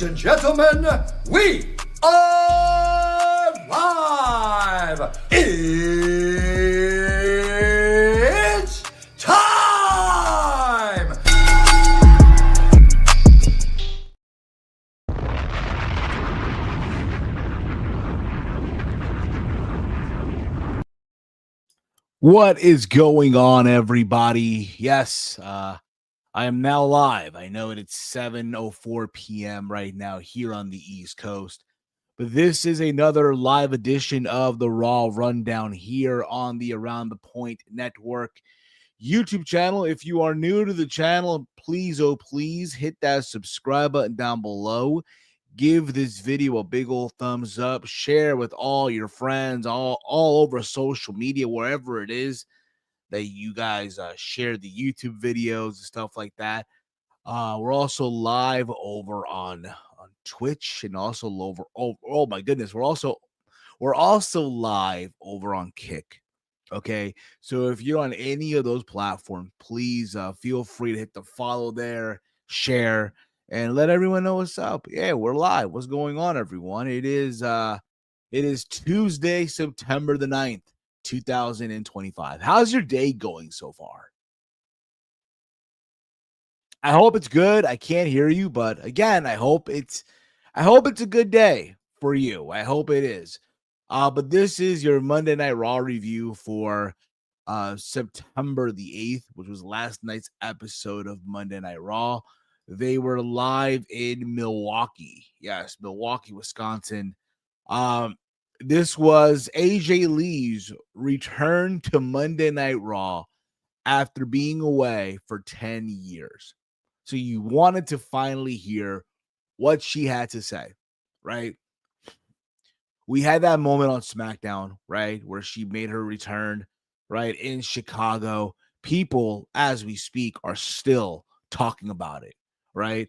Ladies and gentlemen, we are live. It's time. What is going on, everybody? Yes, I am now live. I know it's 7:04 p.m. right now here on the East Coast, but this is another live edition of the Raw Rundown here on the Around the Point Network YouTube channel. If you are new to the channel, please, oh please, hit that subscribe button down below. Give this video a big old thumbs up. Share with all your friends, all over social media, wherever it is that you guys share the YouTube videos and stuff like that. We're also live over on Twitch and also over. Oh my goodness, we're also live over on Kick. Okay, so if you're on any of those platforms, please feel free to hit the follow there, share, and let everyone know what's up. Yeah, we're live. What's going on, everyone? It is Tuesday, September the 9th, 2025. How's your day going so far? I hope it's good. I can't hear you, but again, I hope it's a good day for you. I hope it is. But this is your Monday Night Raw review for September the 8th, which was last night's episode of Monday Night Raw. They were live in Milwaukee. Yes, Milwaukee, Wisconsin. This was AJ Lee's return to Monday Night Raw after being away for 10 years. So you wanted to finally hear what she had to say, right? We had that moment on SmackDown, right, where she made her return, right, in Chicago. People, as we speak, are still talking about it, right?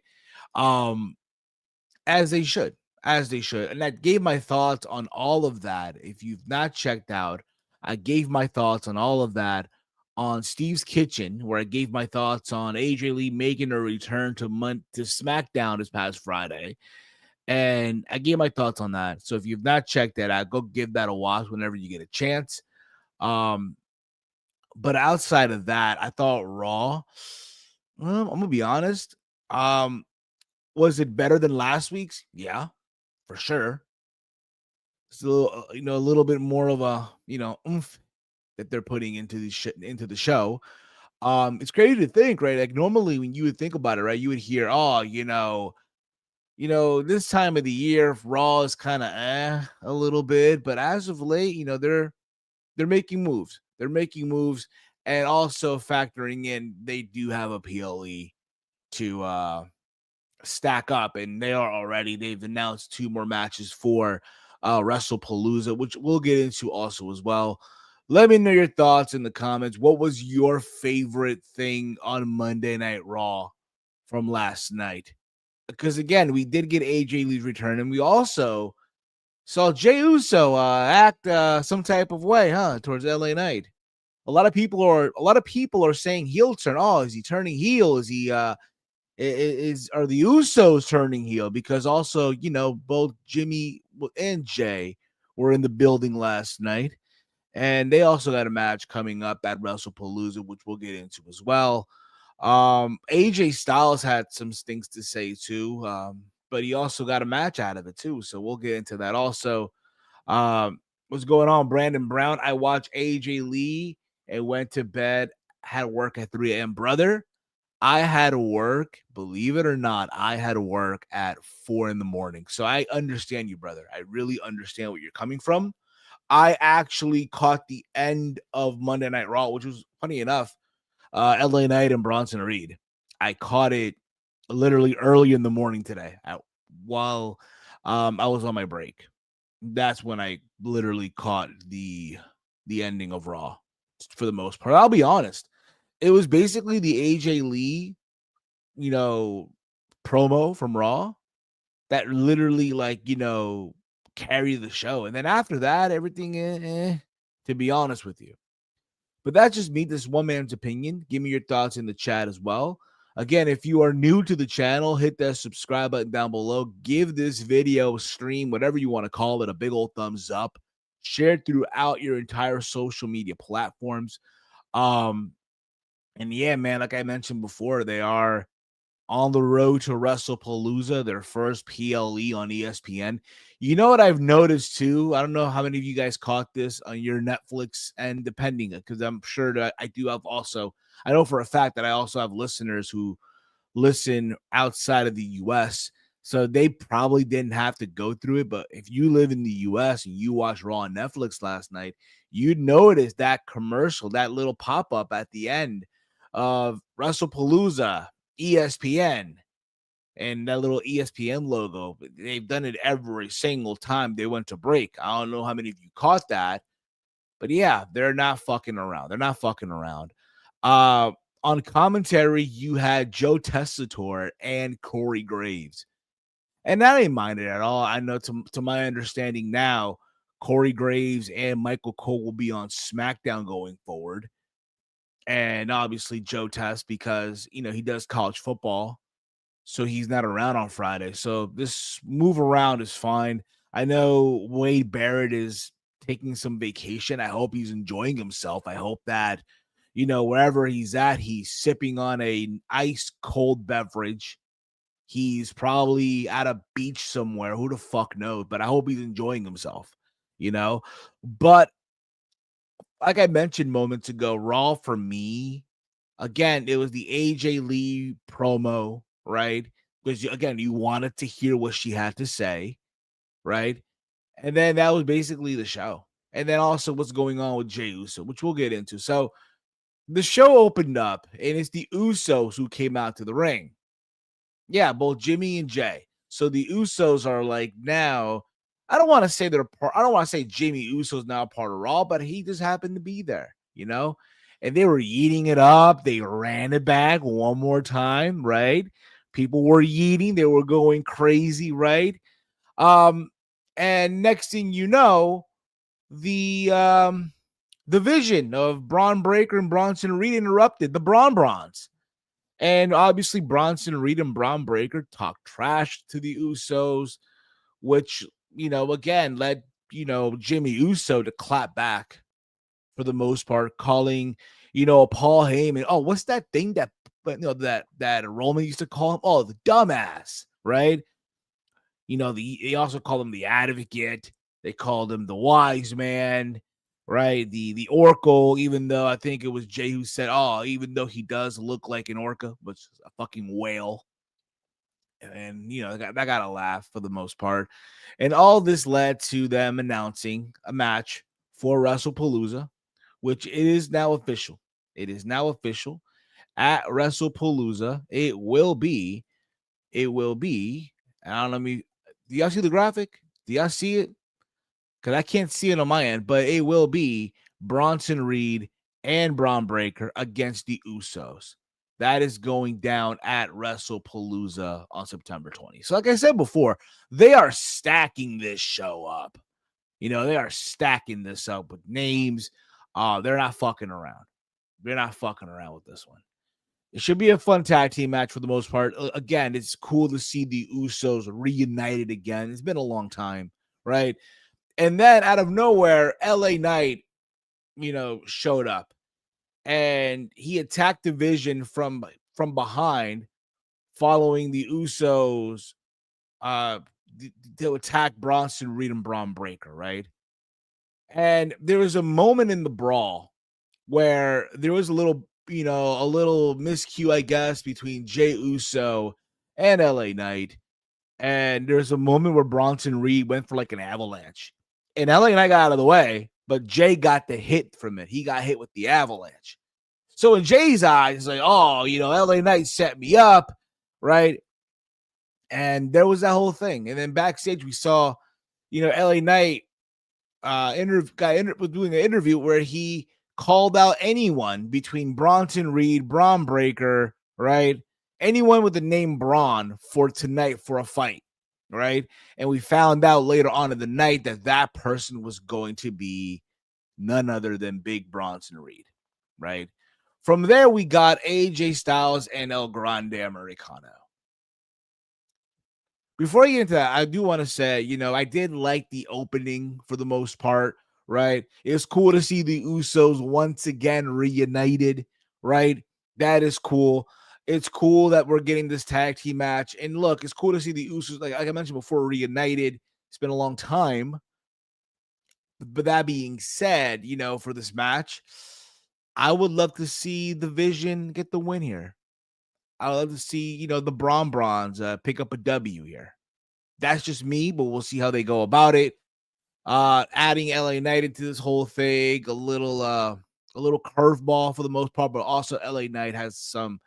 As they should, And I gave my thoughts on all of that. If you've not checked out, I gave my thoughts on all of that on Steve's Kitchen, where I gave my thoughts on AJ Lee making her return to SmackDown this past Friday. And I gave my thoughts on that. So if you've not checked that out, go give that a watch whenever you get a chance. But outside of that, I thought Raw, I'm gonna be honest. Was it better than last week's? Yeah, for sure. Still, a little bit more of a, oomph that they're putting into the show. It's crazy to think, right? Like normally when you would think about it, right, you would hear, oh, this time of the year, Raw is kind of a little bit, but as of late, they're making moves. They're making moves, and also factoring in they do have a PLE to stack up, and they've announced 2 more matches for WrestlePalooza, which we'll get into also as well. Let me know your thoughts in the comments. What was your favorite thing on Monday Night Raw from last night? Because again, we did get AJ Lee's return, and we also saw Jey Uso act some type of way, towards LA Knight. A lot of people are saying heel turn. Oh, is he turning heel? Is he are the Usos turning heel? Because also, both Jimmy and Jay were in the building last night, and they also got a match coming up at WrestlePalooza, which we'll get into as well. AJ Styles had some things to say too, but he also got a match out of it too, so we'll get into that also. What's going on, Brandon Brown? I watched AJ Lee and went to bed, had work at 3 a.m. Brother, I had work, believe it or not, I had work at 4 in the morning. So I understand you, brother. I really understand where you're coming from. I actually caught the end of Monday Night Raw, which was funny enough, LA Knight and Bronson Reed. I caught it literally early in the morning today while I was on my break. That's when I literally caught the ending of Raw for the most part. I'll be honest. It was basically the AJ Lee, promo from Raw that literally, carried the show. And then after that, everything, to be honest with you. But that's just me. This one man's opinion. Give me your thoughts in the chat as well. Again, if you are new to the channel, hit that subscribe button down below. Give this video, stream, whatever you want to call it, a big old thumbs up. Share it throughout your entire social media platforms. And yeah, man, like I mentioned before, they are on the road to WrestlePalooza, their first PLE on ESPN. You know what I've noticed too? I don't know how many of you guys caught this on your Netflix and depending, because I'm sure that I do have also, I know for a fact that I also have listeners who listen outside of the US. So they probably didn't have to go through it. But if you live in the US and you watched Raw on Netflix last night, you'd notice that commercial, that little pop up at the end of WrestlePalooza, ESPN, and that little ESPN logo. They've done it every single time they went to break. I don't know how many of you caught that, but yeah, they're not fucking around. They're not fucking around. On commentary, you had Joe Tessitore and Corey Graves. And that ain't minded at all. I know to my understanding now, Corey Graves and Michael Cole will be on SmackDown going forward. And obviously Joe Tess, because he does college football. So he's not around on Friday. So this move around is fine. I know Wade Barrett is taking some vacation. I hope he's enjoying himself. I hope that, wherever he's at, he's sipping on a ice cold beverage. He's probably at a beach somewhere. Who the fuck knows? But I hope he's enjoying himself, But like I mentioned moments ago, Raw for me, again, it was the AJ Lee promo, right? Because again, you wanted to hear what she had to say, right? And then that was basically the show. And then also what's going on with Jey Uso, which we'll get into. So the show opened up, and it's the Usos who came out to the ring. Yeah, both Jimmy and Jay. So the Usos are like now. I don't want to say they're part. I don't want to say Jimmy Uso's now part of Raw, but he just happened to be there, And they were eating it up. They ran it back one more time, right? People were eating. They were going crazy, right? And next thing you know, the vision of Braun Breaker and Bronson Reed interrupted the Brons. And obviously, Bronson Reed and Braun Breaker talked trash to the Usos, which, again, led, Jimmy Uso to clap back for the most part, calling, Paul Heyman, oh, what's that thing that Roman used to call him? Oh, the dumbass, right? They also called him the advocate. They called him the wise man, right? The Oracle, even though I think it was Jay who said, oh, even though he does look like an orca, but a fucking whale. And, that got a laugh for the most part. And all this led to them announcing a match for WrestlePalooza, which it is now official. It is now official at WrestlePalooza. It will be. I don't know. Do y'all see the graphic? Do y'all see it? Because I can't see it on my end, but it will be Bronson Reed and Braun Breaker against the Usos. That is going down at WrestlePalooza on September 20th. So like I said before, they are stacking this show up. They are stacking this up with names. They're not fucking around. They're not fucking around with this one. It should be a fun tag team match for the most part. Again, it's cool to see the Usos reunited again. It's been a long time, right? And then out of nowhere, LA Knight, showed up. And he attacked the Vision from behind, following the Usos to attack Bronson Reed and Braun Breaker, right? And there was a moment in the brawl where there was a little miscue, I guess, between Jey Uso and LA Knight. And there's a moment where Bronson Reed went for like an avalanche. And LA Knight got out of the way, but Jay got the hit from it. He got hit with the avalanche. So in Jay's eyes, it's like, oh, LA Knight set me up, right? And there was that whole thing. And then backstage, we saw, LA Knight was doing an interview where he called out anyone between Bronson Reed, Braun Breaker, right? Anyone with the name Braun for tonight for a fight, right? And we found out later on in the night that person was going to be none other than Big Bronson Reed, right? From there, we got AJ Styles and El Grande Americano. Before I get into that, I do want to say, I did like the opening for the most part, right? It's cool to see the Usos once again reunited, right? That is cool. It's cool that we're getting this tag team match. And look, it's cool to see the Usos, like I mentioned before, reunited. It's been a long time. But that being said, for this match, I would love to see the Vision get the win here. I would love to see, the Bronze pick up a W here. That's just me, but we'll see how they go about it. Adding LA Knight into this whole thing, a little curveball for the most part, but also LA Knight has some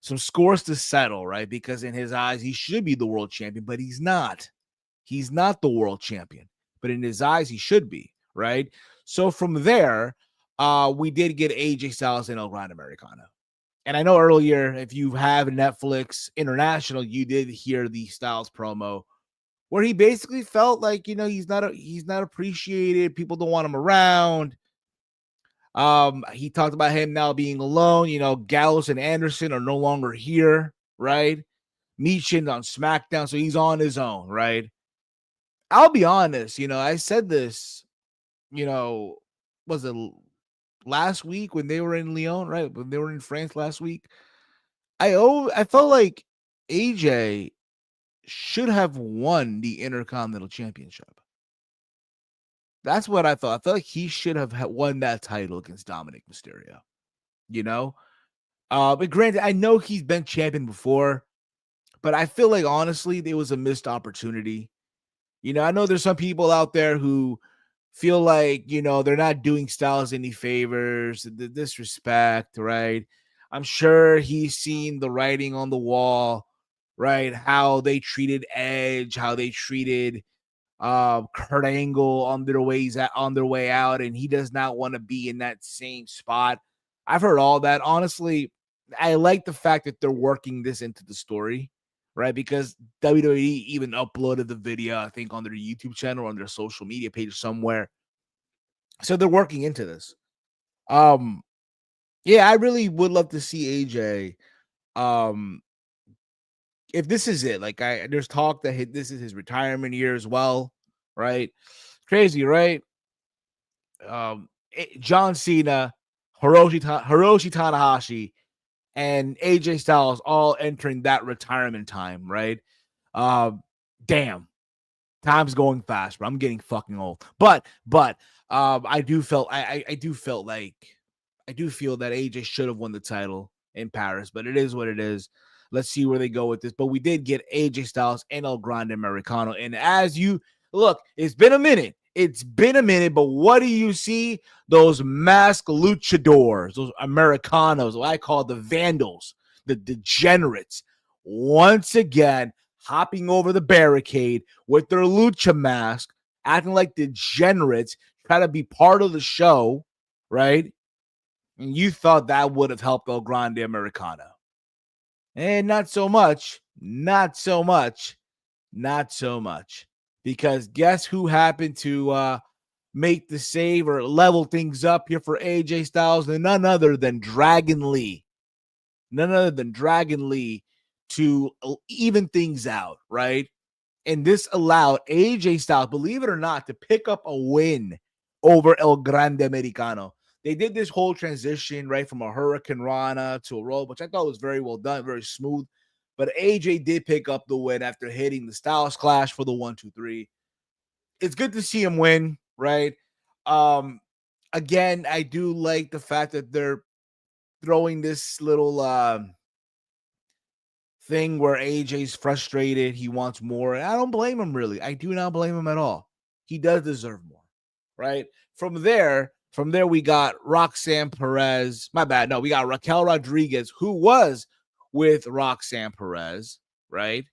scores to settle, right? Because in his eyes, he should be the world champion, but he's not. He's not the world champion, but in his eyes, he should be, right? So from there, we did get AJ Styles and El Grande Americano. And I know earlier, if you have Netflix International, you did hear the Styles promo where he basically felt like, he's not appreciated. People don't want him around. He talked about him now being alone. Gallows and Anderson are no longer here, right? Michin's on SmackDown, so he's on his own, right? I'll be honest, I said this, was it last week when they were in Lyon, right? When they were in France last week. I felt like AJ should have won the Intercontinental Championship. That's what I thought. I felt like he should have won that title against Dominic Mysterio. But granted, I know he's been champion before, but I feel like honestly, there was a missed opportunity. I know there's some people out there who feel like, they're not doing Styles any favors, the disrespect, right? I'm sure he's seen the writing on the wall, right? How they treated Edge, how they treated Kurt Angle on their way out, and he does not want to be in that same spot. I've heard all that. Honestly, I like the fact that they're working this into the story, right? Because WWE even uploaded the video, I think, on their YouTube channel or on their social media page somewhere. So they're working into this. Yeah, I really would love to see AJ. If this is it, like there's talk that this is his retirement year as well, right? Crazy, right? John Cena, Hiroshi Tanahashi, and AJ Styles all entering that retirement time, right? Damn, time's going fast, bro. I'm getting fucking old. But I do feel that AJ should have won the title in Paris, but it is what it is. Let's see where they go with this. But we did get AJ Styles and El Grande Americano. And as you look, it's been a minute. But what do you see? Those masked luchadors, those Americanos, what I call the vandals, the degenerates, once again hopping over the barricade with their lucha mask, acting like degenerates, try to be part of the show, right? And you thought that would have helped El Grande Americano. And not so much. Because guess who happened to make the save or level things up here for AJ Styles? And none other than Dragon Lee. To even things out, right? And this allowed AJ Styles, believe it or not, to pick up a win over El Grande Americano. They did this whole transition, right, from a Hurricane Rana to a roll, which I thought was very well done, very smooth. But AJ did pick up the win after hitting the Styles Clash for the 1-2-3. It's good to see him win, right? Again, I do like the fact that they're throwing this little thing where AJ's frustrated. He wants more. And I don't blame him, really. I do not blame him at all. He does deserve more, right? From there, we got Roxanne Perez. My bad. No, we got Raquel Rodriguez, who was with Roxanne Perez, right?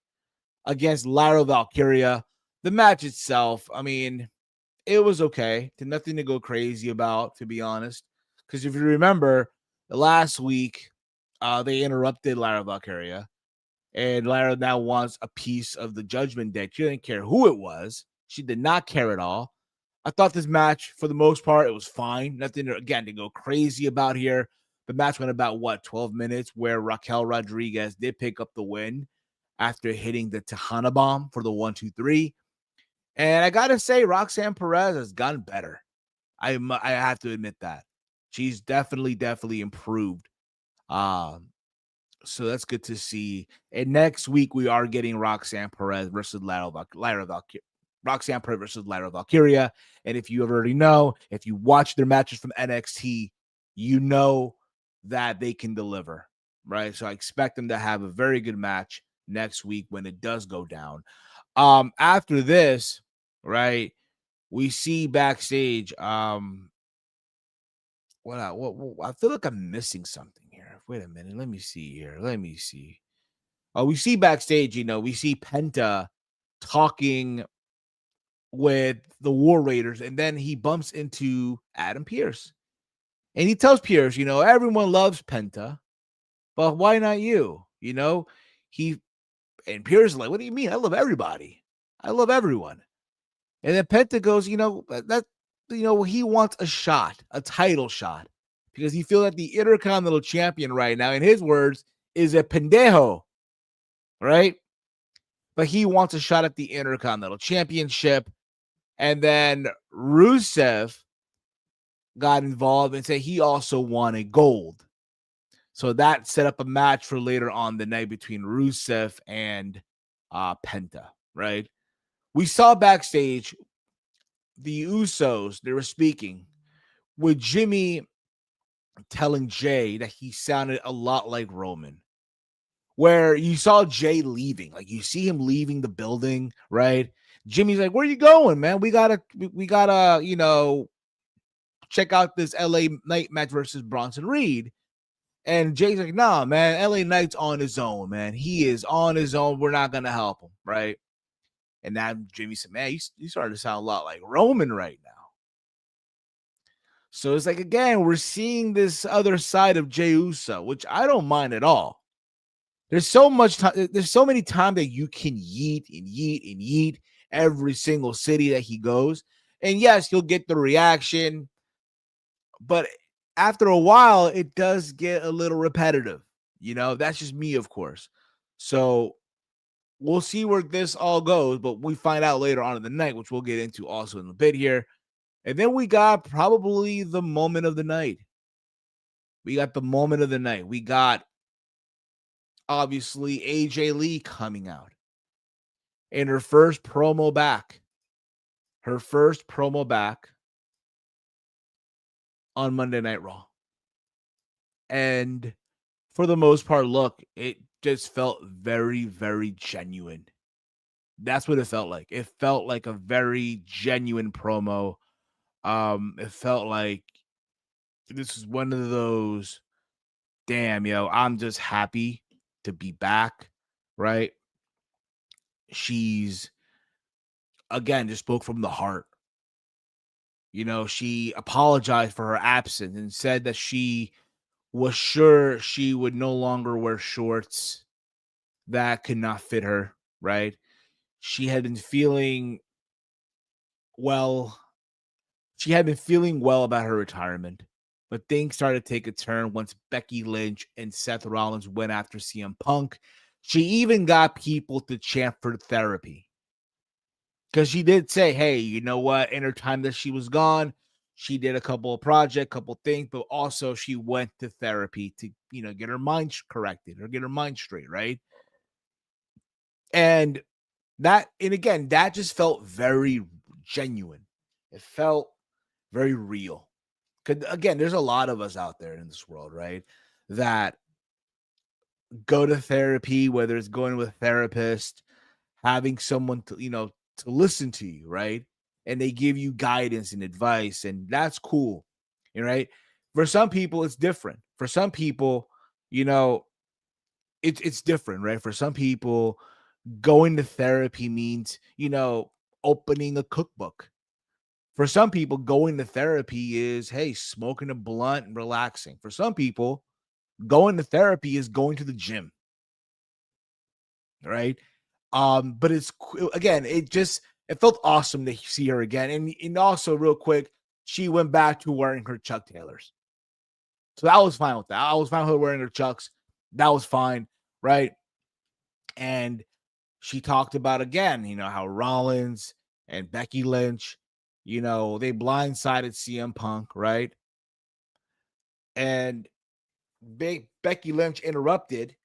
Against Lyra Valkyria. The match itself, I mean, it was okay. Nothing to go crazy about, to be honest. Because if you remember, last week, they interrupted Lyra Valkyria. And Lyra now wants a piece of the Judgment Day. She didn't care who it was. She did not care at all. I thought this match, for the most part, it was fine. Nothing, again, to go crazy about here. The match went about 12 minutes, where Raquel Rodriguez did pick up the win after hitting the Tejana bomb for the 1-2-3. And I gotta say, Roxanne Perez has gotten better. I have to admit that she's definitely improved. So that's good to see. And next week we are getting Roxanne Perez versus Roxanne Perez versus Lyra Valkyria. And if you already know, if you watch their matches from NXT, you know that they can deliver, right? So I expect them to have a very good match next week when it does go down. After this, right, we see backstage. What I feel like I'm missing something here. Wait a minute. Let me see here. Let me see. Oh, we see backstage, we see Penta talking with the War Raiders, and then he bumps into Adam Pearce. And he tells Pearce, everyone loves Penta, but why not you? He and Pearce is like, what do you mean? I love everybody. I love everyone. And then Penta goes, he wants a shot, a title shot, because he feels that the Intercontinental Champion right now, in his words, is a pendejo, right? But he wants a shot at the Intercontinental Championship. And then Rusev got involved and said he also wanted gold. So that set up a match for later on the night between Rusev and Penta, right? We saw backstage the Usos, they were speaking with Jimmy telling Jay that he sounded a lot like Roman, where you saw Jay leaving, like you see him leaving the building, right? Jimmy's like, where are you going, man? We gotta, check out this LA Knight match versus Bronson Reed. And Jay's like, nah, man, LA Knight's on his own, man. He is on his own. We're not gonna help him, right? And now Jimmy said, man, you starting to sound a lot like Roman right now. So it's like, again, we're seeing this other side of Jey Uso, which I don't mind at all. There's so much time. There's so many times that you can yeet every single city that he goes. And yes, you'll get the reaction. But after a while, it does get a little repetitive. That's just me, of course. So we'll see where this all goes. But we find out later on in the night, which we'll get into also in a bit here. And then we got probably the moment of the night. We got obviously AJ Lee coming out in her first promo back. On Monday Night Raw. And for the most part, look, it just felt very, very genuine. That's what it felt like. It felt like a very genuine promo. It felt like this is one of those, damn, I'm just happy to be back, right? She's, again, just spoke from the heart. She apologized for her absence and said that she was sure she would no longer wear shorts that could not fit her, right? She had been feeling well. She had been feeling well about her retirement, but things started to take a turn once Becky Lynch and Seth Rollins went after CM Punk. She even got people to chant for therapy. Because she did say, hey, you know what? In her time that she was gone, she did a couple of projects, couple things, but also she went to therapy to, get her mind corrected or get her mind straight, right? And again, that just felt very genuine. It felt very real. Because again, there's a lot of us out there in this world, right? That go to therapy, whether it's going with a therapist, having someone to, to listen to you, right? And they give you guidance and advice, and that's cool, right? For some people, it's different. For some people, it's different, right? For some people, going to therapy means, opening a cookbook. For some people, going to therapy is, hey, smoking a blunt and relaxing. For some people, going to therapy is going to the gym, right? But it's, again, it felt awesome to see her again. And also, real quick, she went back to wearing her Chuck Taylors. So I was fine with that. I was fine with her wearing her chucks. That was fine, right? And she talked about again, how Rollins and Becky Lynch, they blindsided CM Punk, right? And Becky Lynch interrupted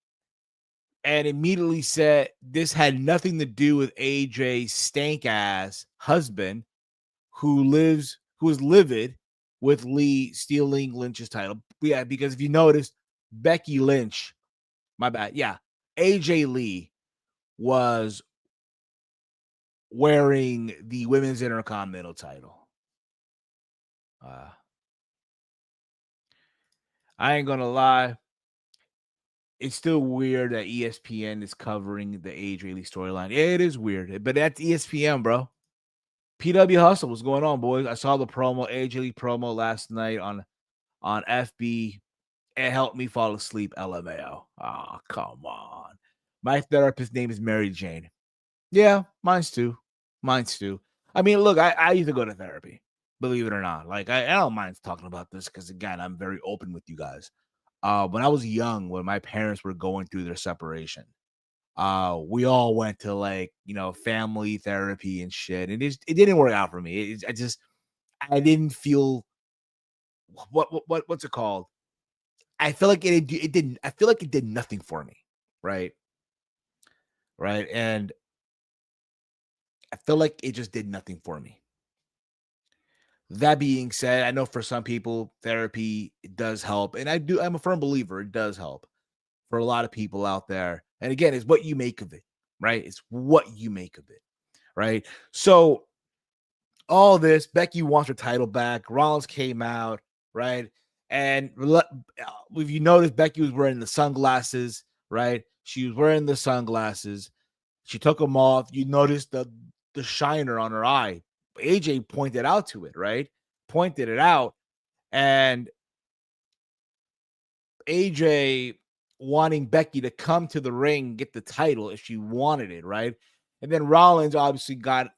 and immediately said this had nothing to do with AJ's stank ass husband who is livid with Lee stealing Lynch's title. Yeah, because if you notice, Becky Lynch, my bad. Yeah, AJ Lee was wearing the Women's Intercontinental title. I ain't gonna lie. It's still weird that ESPN is covering the AJ Lee storyline. It is weird, but that's ESPN, bro. PW Hustle, what's going on, boys? I saw the promo, AJ Lee promo last night on FB. It helped me fall asleep, LMAO. Oh, come on. My therapist's name is Mary Jane. Yeah, mine's too. I mean, look, I used to go to therapy, believe it or not. Like, I don't mind talking about this because, again, I'm very open with you guys. When I was young, when my parents were going through their separation, we all went to family therapy and shit, and it didn't work out for me. I didn't feel what's it called? I feel like it didn't. I feel like it did nothing for me, right? Right, and I feel like it just did nothing for me. That being said, I know for some people therapy does help, and I'm a firm believer it does help for a lot of people out there. And again, it's what you make of it, right? It's what you make of it, right? So all this, Becky wants her title back. Rollins came out, right? And if you notice, Becky was wearing the sunglasses, right? She was wearing the sunglasses. She took them off. You notice the shiner on her eye. AJ pointed out to it, right? Pointed it out. And AJ wanting Becky to come to the ring, get the title if she wanted it, right? And then Rollins obviously tried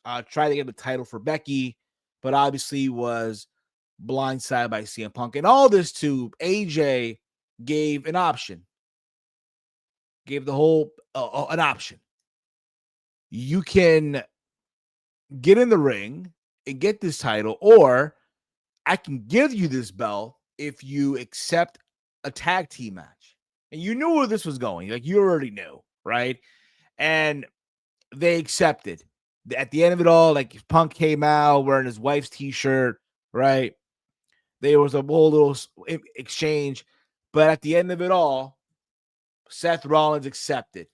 to get the title for Becky, but obviously was blindsided by CM Punk. And all this too, AJ gave an option. Gave the whole an option. You can get in the ring and get this title, or I can give you this belt if you accept a tag team match. And you knew where this was going. Like, you already knew, right? And they accepted. At the end of it all, like, Punk came out wearing his wife's t-shirt, right? There was a whole little exchange. But at the end of it all, Seth Rollins accepted.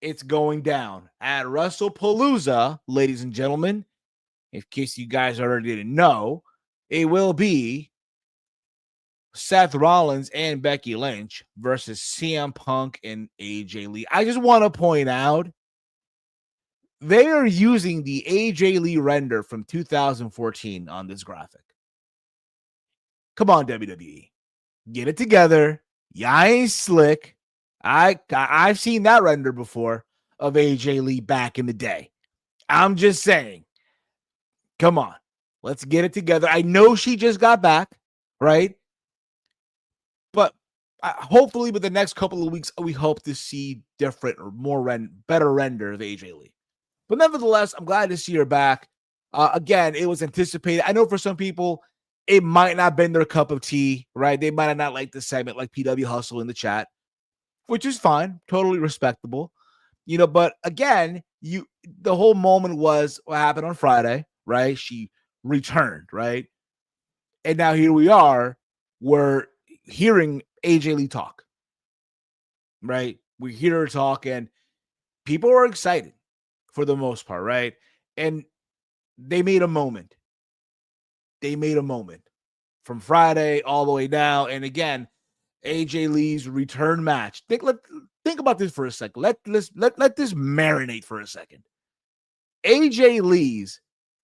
It's going down at WrestlePalooza, ladies and gentlemen. In case you guys already didn't know, it will be Seth Rollins and Becky Lynch versus CM Punk and AJ Lee. I just want to point out they are using the AJ Lee render from 2014 on this graphic. Come on, WWE. Get it together. Yeah, I ain't slick. I've seen that render before of AJ Lee back in the day. I'm just saying. Come on. Let's get it together. I know she just got back, right? But hopefully with the next couple of weeks, we hope to see different or better render of AJ Lee. But nevertheless, I'm glad to see her back. Again, it was anticipated. I know for some people, it might not have been their cup of tea, right? They might have not liked the segment, like PW Hustle in the chat, which is fine, totally respectable. But again, the whole moment was what happened on Friday, right? She returned, right? And now here we are, we're hearing AJ Lee talk, right? We hear her talk, and people are excited for the most part, right? And they made a moment. They made a moment from Friday all the way now. And again, AJ Lee's return match. Think about this for a second. Let this marinate for a second. AJ Lee's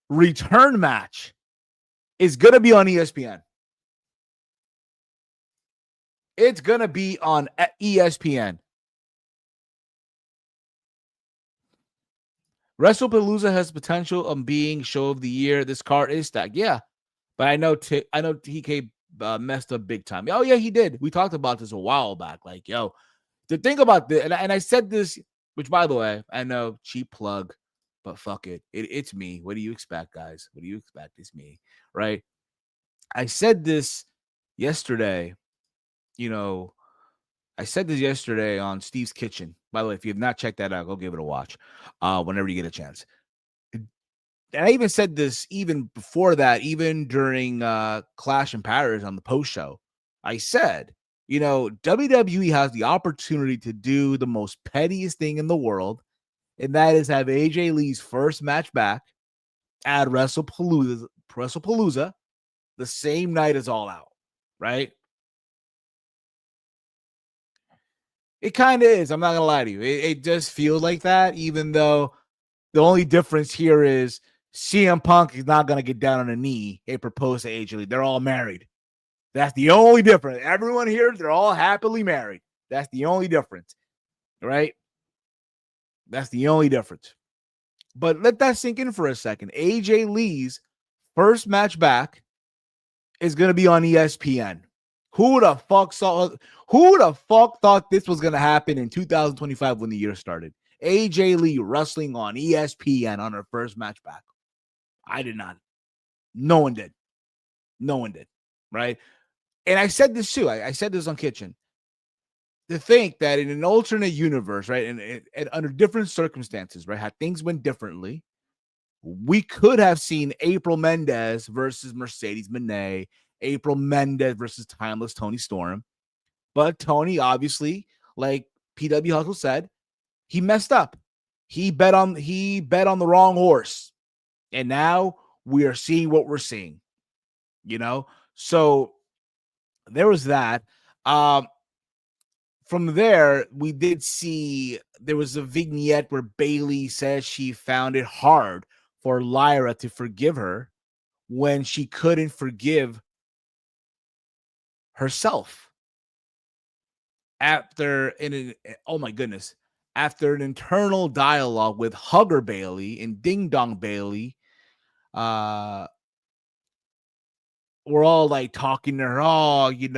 return match is going to be on ESPN. It's going to be on ESPN. WrestlePalooza has potential of being show of the year. This card is stacked. Yeah. But I know TK messed up big time. Oh yeah, he did. We talked about this a while back. Like, yo, the thing about this, and I said this, which by the way, I know cheap plug, but fuck it. It's me. What do you expect, guys? What do you expect? It's me, right? I said this yesterday. You know, I said this yesterday on Steve's Kitchen. By the way, if you have not checked that out, go give it a watch. Whenever you get a chance. And I even said this even before that, even during Clash in Paris on the post show. I said, WWE has the opportunity to do the most pettiest thing in the world, and that is have AJ Lee's first match back at WrestlePalooza the same night as All Out, right? It kind of is. I'm not gonna lie to you. It just feels like that, even though the only difference here is CM Punk is not gonna get down on a knee and propose to AJ Lee. They're all married. That's the only difference. Everyone here, they're all happily married. That's the only difference, right? That's the only difference. But let that sink in for a second. AJ Lee's first match back is gonna be on ESPN. Who the fuck thought this was gonna happen in 2025 when the year started? AJ Lee wrestling on ESPN on her first match back. I did not. No one did. No one did. Right. And I said this too. I said this on Kitchen. To think that in an alternate universe, right, and under different circumstances, right, had things went differently, we could have seen April Mendez versus Mercedes Moné, April Mendez versus Timeless Tony Storm. But Tony, obviously, like PW Hustle said, he messed up. He bet on the wrong horse. And now we are seeing what we're seeing. So there was that. From there, we did see there was a vignette where Bayley says she found it hard for Lyra to forgive her when she couldn't forgive herself. After an internal dialogue with Hugger Bayley and Ding Dong Bayley, we're all like talking to her. Oh, you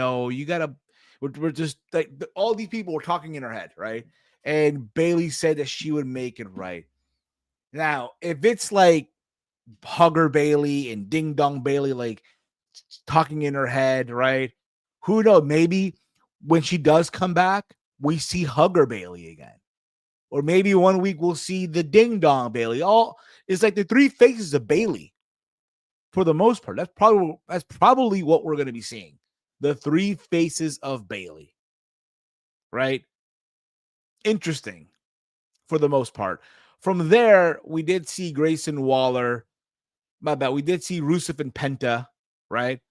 gotta. We're just like all these people were talking in her head, right? And Bayley said that she would make it right. Now, if it's like Hugger Bayley and Ding Dong Bayley, like talking in her head, right? Who knows? Maybe when she does come back, we see Hugger Bayley again. Or maybe one week we'll see the Ding Dong Bayley. It's like the three faces of Bayley for the most part. That's probably what we're going to be seeing. The three faces of Bayley, right? Interesting for the most part. From there, we did see Grayson Waller. My bad. We did see Rusev and Penta, right?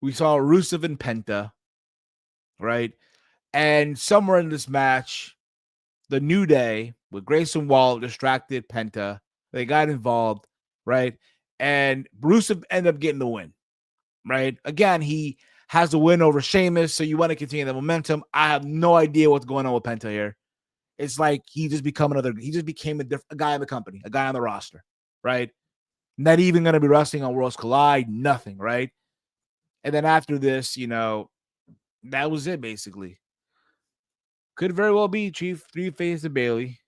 We saw Rusev and Penta, right? And somewhere in this match, the New Day with Grayson Waller distracted Penta. They got involved, right? And Rusev ended up getting the win, right? Again, he has a win over Sheamus, so you want to continue the momentum. I have no idea what's going on with Penta here. It's like he just became a guy in the company, a guy on the roster, right? Not even going to be wrestling on Worlds Collide, nothing, right? And then after this, that was it basically. Could very well be Chief three faces of Bayley.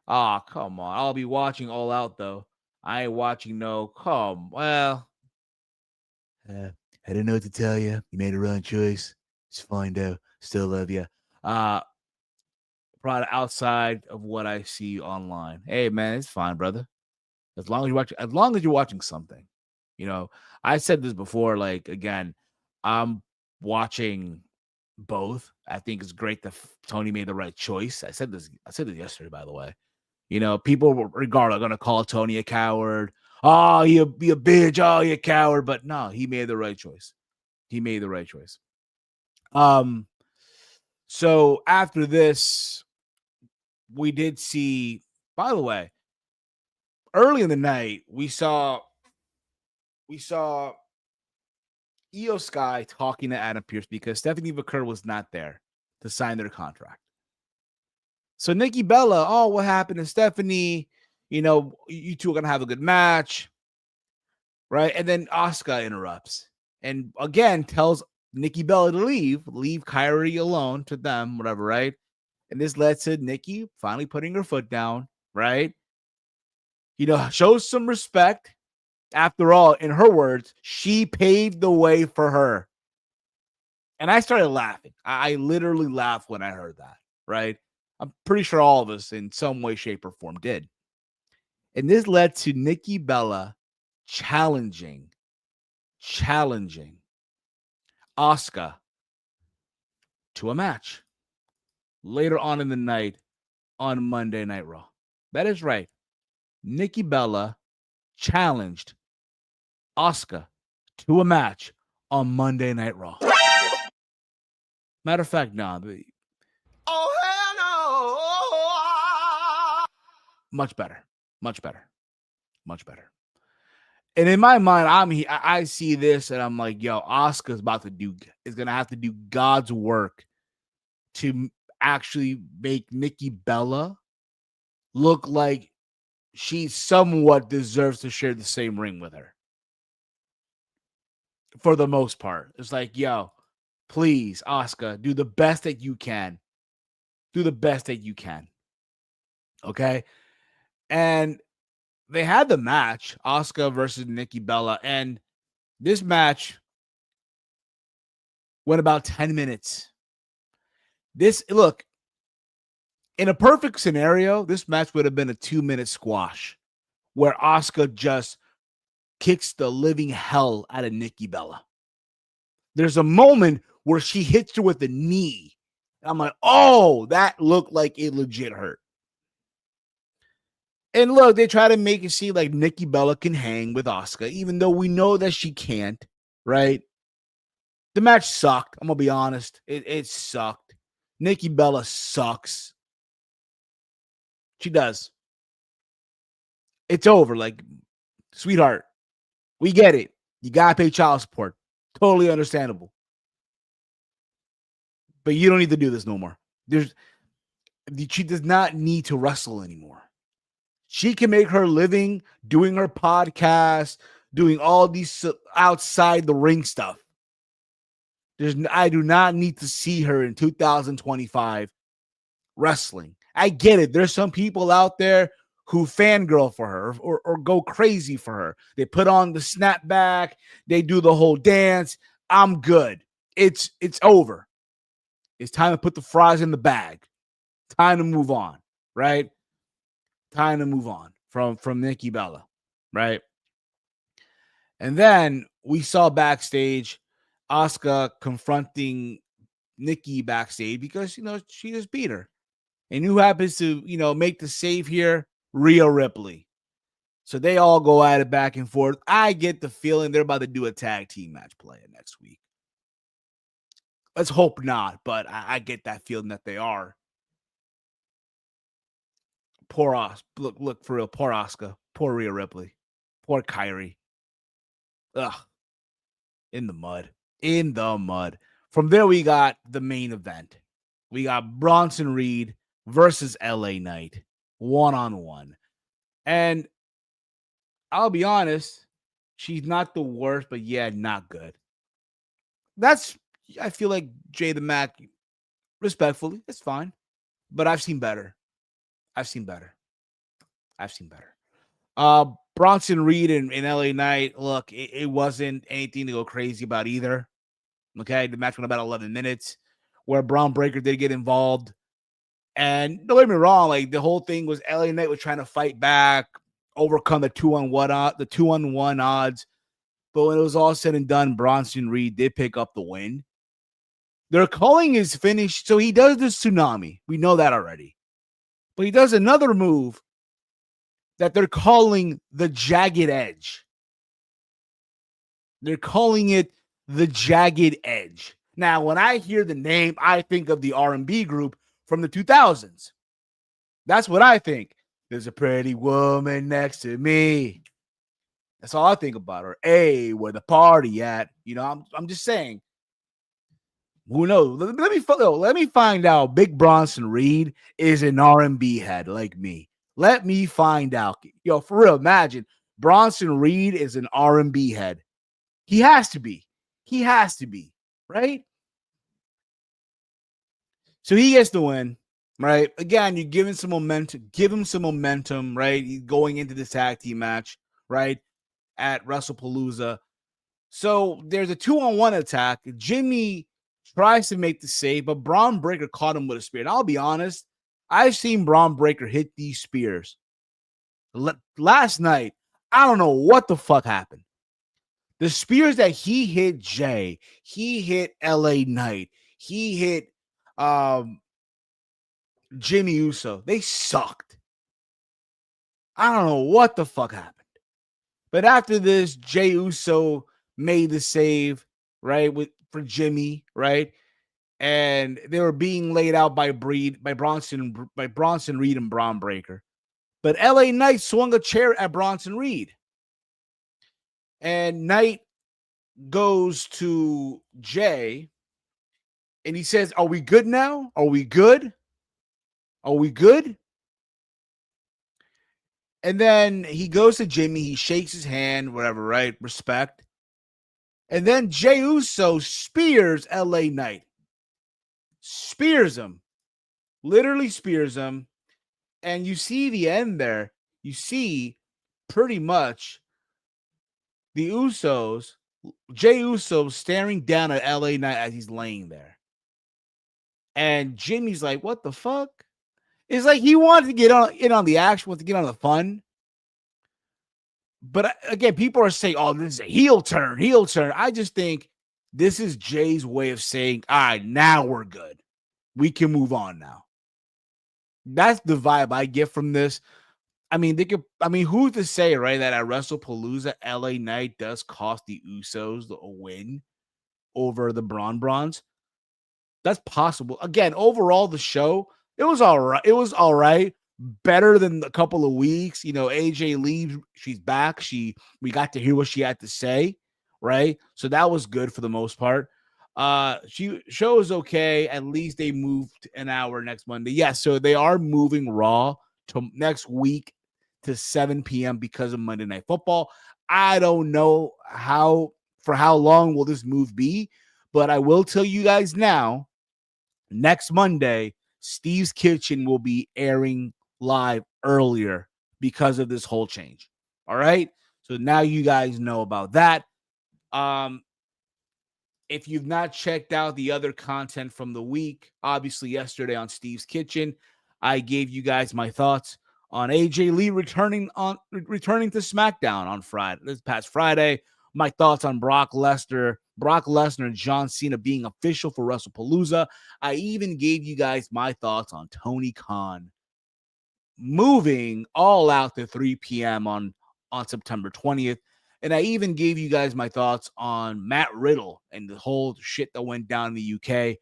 Ah, come on. I'll be watching All Out though. I ain't watching no. I don't know what to tell you. You made a wrong choice. It's fine though. Still love you. Probably outside of what I see online. Hey man, it's fine, brother. As long as you're watching something. I said this before. Like again, I'm watching both. I think it's great that Tony made the right choice. I said this yesterday, by the way. People regardless are gonna call Tony a coward. Oh, you be a bitch. Oh, you coward. But no, he made the right choice. So after this, we did see, by the way, early in the night, we saw Io Sky talking to Adam Pearce because Stephanie McCurry was not there to sign their contract. So Nikki Bella, what happened to Stephanie? You two are going to have a good match. right? And then Asuka interrupts and again tells Nikki Bella to leave Kyrie alone to them, whatever, right? And this led to Nikki finally putting her foot down, right? Shows some respect. After all, in her words, she paved the way for her. And I started laughing. I literally laughed when I heard that, right? I'm pretty sure all of us in some way, shape, or form did. And this led to Nikki Bella challenging Asuka to a match later on in the night on Monday Night Raw. That is right. Nikki Bella challenged Asuka to a match on Monday Night Raw. Matter of fact, no. Oh, hell no! Much better. And in my mind, I see this and I'm like, yo, Asuka's is gonna have to do God's work to actually make Nikki Bella look like she somewhat deserves to share the same ring with her. For the most part, it's like, yo, please, Asuka, do the best that you can. Okay. And they had the match, Asuka versus Nikki Bella, and this match went about 10 minutes. Look, in a perfect scenario, this match would have been a 2-minute squash where Asuka just kicks the living hell out of Nikki Bella. There's a moment where she hits her with a knee. I'm like, oh, that looked like it legit hurt. And look, they try to make it seem like Nikki Bella can hang with Asuka, even though we know that she can't, right? The match sucked. I'm going to be honest. It sucked. Nikki Bella sucks. She does. It's over. Like, sweetheart, we get it. You got to pay child support. Totally understandable. But you don't need to do this no more. She does not need to wrestle anymore. She can make her living doing her podcast, doing all these outside the ring stuff. I do not need to see her in 2025 wrestling. I get it. There's some people out there who fangirl for her or go crazy for her. They put on the snapback. They do the whole dance. I'm good. It's over. It's time to put the fries in the bag. Time to move on, right? Time to move on from Nikki Bella, right? And then we saw backstage Asuka confronting Nikki backstage because, she just beat her. And who happens to, make the save here? Rhea Ripley. So they all go at it back and forth. I get the feeling they're about to do a tag team match play next week. Let's hope not, but I get that feeling that they are. Poor look for real. Poor Asuka. Poor Rhea Ripley. Poor Kyrie. Ugh. In the mud. From there, we got the main event. We got Bronson Reed versus LA Knight. 1-on-1. And I'll be honest, she's not the worst, but yeah, not good. I feel like Jay the Mac, respectfully, it's fine. But I've seen better. Bronson Reed and LA Knight, look, it wasn't anything to go crazy about either. Okay, the match went about 11 minutes where Braun Breaker did get involved. And don't get me wrong, like the whole thing was LA Knight was trying to fight back, overcome the 2-on-1 odds. But when it was all said and done, Bronson Reed did pick up the win. They're calling his finish. So he does the tsunami. We know that already. But he does another move that they're calling the Jagged Edge. They're calling it the Jagged Edge. Now, when I hear the name, I think of the R&B group from the 2000s. That's what I think. There's a pretty woman next to me. That's all I think about her. Hey, where the party at? I'm just saying. Who knows? Let me find out. Big Bronson Reed is an R&B head like me. Let me find out. Yo, for real, imagine Bronson Reed is an R&B head. He has to be. He has to be, right? So he gets the win, right? Again, you're giving some momentum. Give him some momentum, right? He's going into this tag team match, right? At WrestlePalooza. So there's a 2-on-1 attack. Jimmy tries to make the save, but Braun Breaker caught him with a spear. And I'll be honest, I've seen Braun Breaker hit these spears. Last night, I don't know what the fuck happened. The spears that he hit Jay, he hit LA Knight, he hit Jimmy Uso. They sucked. I don't know what the fuck happened. But after this, Jay Uso made the save, right, for Jimmy, right? And they were being laid out by Bronson Reed and Braun Breaker. But LA Knight swung a chair at Bronson Reed. And Knight goes to Jay and he says, "Are we good now? Are we good? Are we good?" And then he goes to Jimmy, he shakes his hand, whatever, right? Respect. And then Jey Uso spears LA Knight. Spears him. Literally spears him. And you see the end there. You see pretty much the Usos, Jey Uso staring down at LA Knight as he's laying there. And Jimmy's like, what the fuck? It's like he wanted to get in on the action, wanted to get on the fun. But again, people are saying, oh, this is a heel turn. I just think this is Jay's way of saying, all right, now we're good. We can move on now. That's the vibe I get from this. I mean, who's to say, right, that at WrestlePalooza, LA Knight does cost the Usos a win over the Brawns? That's possible. Again, overall, the show, it was all right. Better than a couple of weeks. You know, AJ leaves. She's back. We got to hear what she had to say, right? So that was good for the most part. Show is okay. At least they moved an hour next Monday. Yeah, so they are moving Raw to next week to 7 p.m. because of Monday Night Football. I don't know for how long will this move be, but I will tell you guys now, next Monday, Steve's Kitchen will be airing live earlier because of this whole change. All right. So now you guys know about that. If you've not checked out the other content from the week, obviously yesterday on Steve's Kitchen, I gave you guys my thoughts on AJ Lee returning to SmackDown on Friday, this past Friday. My thoughts on Brock Lesnar and John Cena being official for WrestlePalooza. I even gave you guys my thoughts on Tony Khan moving All Out to 3 p.m. on September 20th. And I even gave you guys my thoughts on Matt Riddle and the whole shit that went down in the UK.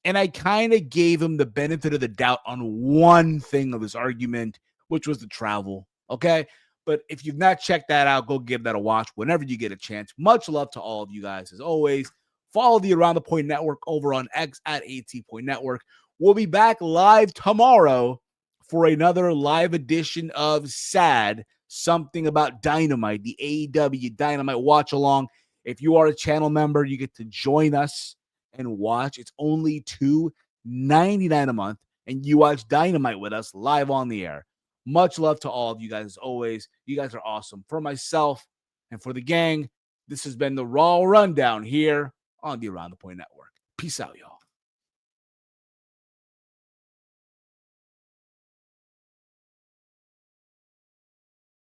And I kind of gave him the benefit of the doubt on one thing of his argument, which was the travel. Okay. But if you've not checked that out, go give that a watch whenever you get a chance. Much love to all of you guys. As always, follow the Around the Point Network over on X at AT Point Network. We'll be back live tomorrow for another live edition of SAD, Something About Dynamite, the AEW Dynamite watch along. If you are a channel member, you get to join us and watch. It's only $2.99 a month, and you watch Dynamite with us live on the air. Much love to all of you guys as always. You guys are awesome. For myself and for the gang, this has been the Raw Rundown here on the Around the Point Network. Peace out, y'all.